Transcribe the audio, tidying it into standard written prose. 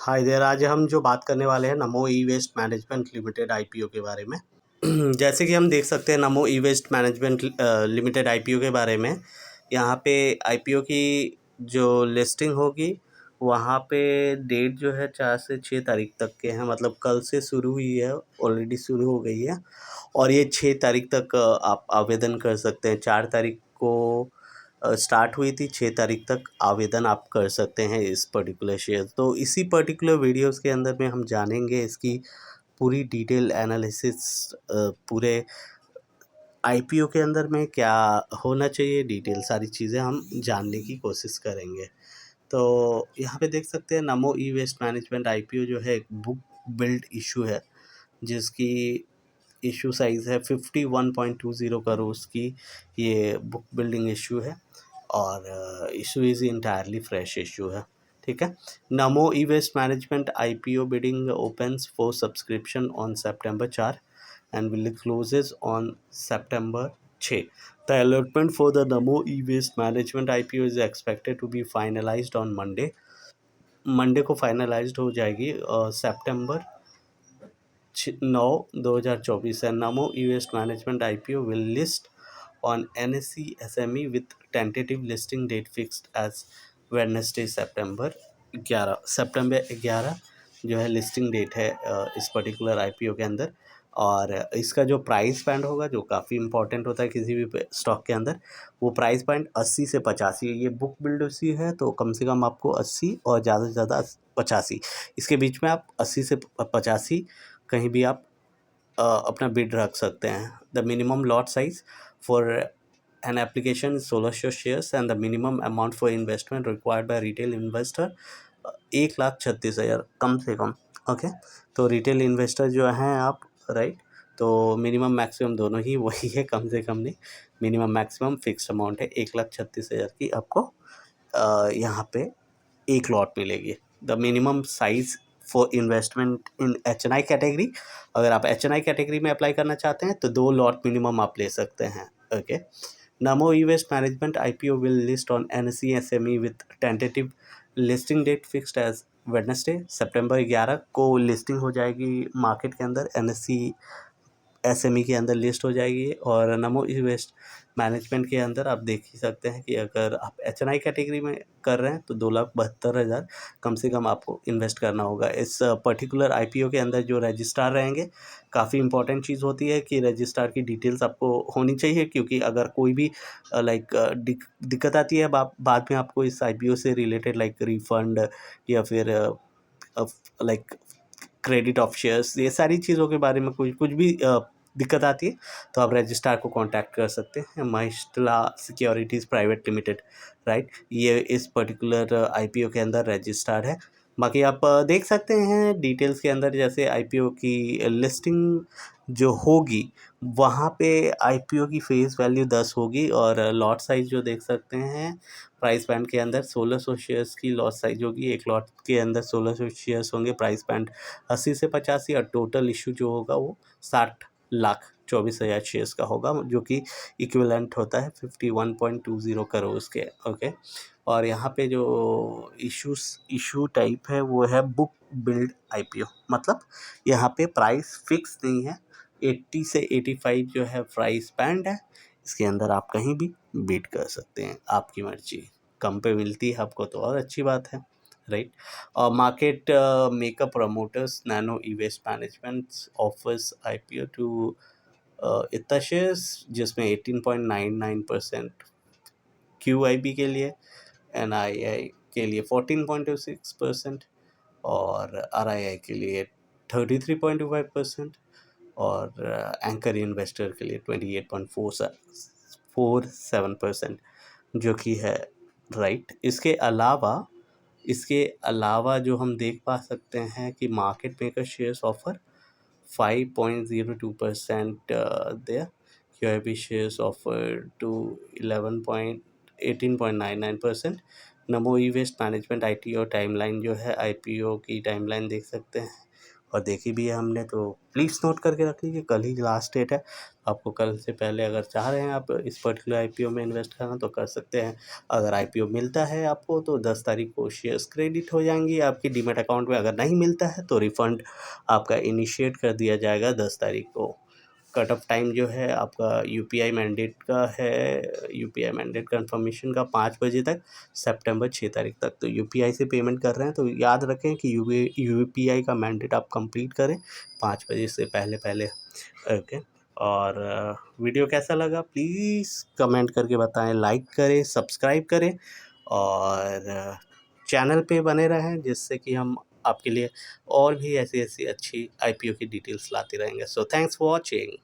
Hi there. आज हम जो बात करने वाले हैं नमो e waste management limited IPO के बारे में। जैसे कि हम देख सकते हैं नमो e waste management limited IPO के बारे में। यहाँ पे आईपीओ की जो लिस्टिंग होगी वहाँ पे डेट जो है 4 से 6 तारीख तक के हैं, मतलब कल से शुरू हुई है, ऑलरेडी शुरू हो गई है और ये 6 तारीख तक आप आवेदन कर सकते हैं। 4 तारीख को स्टार्ट हुई थी, 6 तारीख तक आवेदन आप कर सकते हैं इस पर्टिकुलर शेयर। तो इसी पर्टिकुलर वीडियोस के अंदर में हम जानेंगे इसकी पूरी डिटेल एनालिसिस, पूरे आईपीओ के अंदर में क्या होना चाहिए, डिटेल सारी चीज़ें हम जानने की कोशिश करेंगे। तो यहाँ पे देख सकते हैं नमो ई वेस्ट मैनेजमेंट आईपीओ जो है एक बुक बिल्ड इशू है, जिसकी इशू साइज़ है 51.20 करोड़ की। ये बुक बिल्डिंग इशू है और issue is entirely fresh issue है। ठीक है। Namo e waste management IPO bidding opens for subscription on September 4 and will closes on September 6. The allotment for the Namo e-waste management IPO is expected to be finalized on Monday. Monday को finalised हो जाएगी सितंबर 9, 2024 है। Namo e waste management IPO will list on NSE SME with tentative listing date fixed as Wednesday September 11 जो है listing date है इस particular IPO के अंदर। और इसका जो प्राइस बैंड होगा, जो काफ़ी इंपॉर्टेंट होता है किसी भी स्टॉक के अंदर, वो प्राइस बैंड 80 से 85 है। ये बुक बिल्ड सी है तो कम से कम आपको 80 और ज़्यादा से ज़्यादा 85, इसके बीच में आप 80 से 85 कहीं भी आप अपना बिड रख सकते हैं। The minimum lot size for an application 1600 shares and the minimum amount for investment required by retail investor 1,36,000 कम से कम। ओके। तो रिटेल इन्वेस्टर जो हैं आप, राइट, तो मिनिमम मैक्सिमम दोनों ही वही है, कम से कम नहीं, मिनिमम मैक्सिमम फिक्स्ड अमाउंट है 1,36,000 की आपको यहाँ पे एक लॉट मिलेगी। The minimum size for investment in HNI category, अगर आप HNI कैटेगरी में अप्लाई करना चाहते हैं तो 2 लॉट मिनिमम आप ले सकते हैं। Okay. Namo e waste management IPO will list on NSE SME with tentative listing date fixed as Wednesday September 11 को लिस्टिंग हो जाएगी मार्केट के अंदर, NSE SME के अंदर लिस्ट हो जाएगी। और नमो ई वेस्ट मैनेजमेंट के अंदर आप देख ही सकते हैं कि अगर आप HNI कैटेगरी में कर रहे हैं तो 2,72,000 कम से कम आपको इन्वेस्ट करना होगा। इस पर्टिकुलर आईपीओ के अंदर जो रजिस्ट्रार रहेंगे, काफ़ी इंपॉर्टेंट चीज़ होती है कि रजिस्ट्रार की डिटेल्स आपको होनी चाहिए, क्योंकि अगर कोई भी दिक्कत आती है बाद में आपको इस आईपीओ से रिलेटेड, लाइक रिफंड या फिर लाइक क्रेडिट ऑफ शेयर्स, ये सारी चीज़ों के बारे में कुछ भी दिक्कत आती है तो आप रजिस्ट्रार को कांटेक्ट कर सकते हैं। महिष्ट्ला सिक्योरिटीज़ प्राइवेट लिमिटेड, राइट, ये इस पर्टिकुलर आईपीओ के अंदर रजिस्टर्ड है। बाकी आप देख सकते हैं डिटेल्स के अंदर, जैसे आईपीओ की लिस्टिंग जो होगी वहाँ पे आईपीओ की फेस वैल्यू 10 होगी और लॉट साइज़ जो देख सकते हैं प्राइस बैंड के अंदर 1600 शेयर्स की लॉट साइज होगी। एक लॉट के अंदर 1600 शेयर्स होंगे। प्राइस बैंड 80 से 85 और टोटल इशू जो होगा वो 60,24,000 शेयर्स का होगा, जो कि इक्विवेलेंट होता है 51.20 करोड़ के। ओके। और यहाँ पे जो इशू टाइप है वो है बुक बिल्ड आईपीओ, मतलब यहाँ पे प्राइस फिक्स नहीं है। 80 से 85 जो है प्राइस बैंड है, इसके अंदर आप कहीं भी बीट कर सकते हैं, आपकी मर्जी। कम पे मिलती है आपको तो और अच्छी बात है, right. Market makeup promoters nano e waste management offers IPO to इतना शेयर्स, जिसमें 18.99% QIB के लिए, NII के लिए 14.26% और RII के लिए 33.25% और एंकर इन्वेस्टर के लिए 28.47%, जो कि है, राइट। इसके अलावा जो हम देख पा सकते हैं कि market maker shares offer 5.02% there. QIB shares offered to 18.99%. NaMo e waste management ITO timeline जो है, IPO की टाइमलाइन देख सकते हैं और देखी भी है हमने, तो प्लीज़ नोट करके रख लीजिए, कल ही लास्ट डेट है। आपको कल से पहले अगर चाह रहे हैं आप इस पर्टिकुलर आईपीओ में इन्वेस्ट करना तो कर सकते हैं। अगर आईपीओ मिलता है आपको तो 10 तारीख को शेयर्स क्रेडिट हो जाएंगी आपकी डीमैट अकाउंट में। अगर नहीं मिलता है तो रिफ़ंड आपका इनिशिएट कर दिया जाएगा 10 तारीख को। कट ऑफ टाइम जो है आपका यूपीआई मैंडेट का है, यूपीआई मैंडेट कन्फर्मेशन का 5 बजे तक, सितंबर 6 तारीख तक। तो यूपीआई से पेमेंट कर रहे हैं तो याद रखें कि यूपीआई का मैंडेट आप कंप्लीट करें 5 बजे से पहले पहले। ओके। और वीडियो कैसा लगा प्लीज़ कमेंट करके बताएं, लाइक करें, सब्सक्राइब करें और चैनल पे बने रहें, जिससे कि हम आपके लिए और भी ऐसी ऐसी अच्छी आईपीओ की डिटेल्स लाते रहेंगे। So thanks for watching.